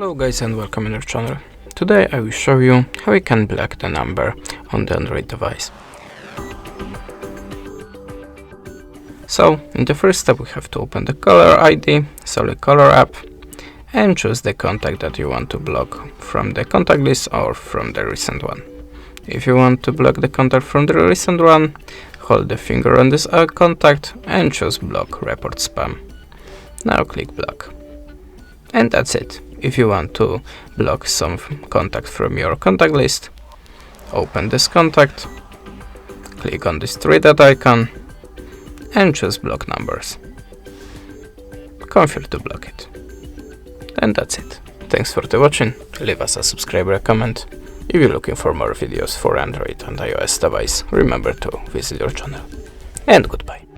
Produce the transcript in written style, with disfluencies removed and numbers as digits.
Hello guys and welcome in our channel. Today I will show you how you can block the number on the Android device. So in the first step we have to open the caller ID, so the caller app, and choose the contact that you want to block from the contact list or from the recent one. If you want to block the contact from the recent one, hold the finger on this contact and choose block report spam. Now click block. And that's it. If you want to block some contact from your contact list, open this contact, click on this three-dot icon and choose block numbers. Confirm to block it. And that's it. Thanks for watching. Leave us a subscribe or a comment. If you're looking for more videos for Android and iOS device, remember to visit your channel. And goodbye.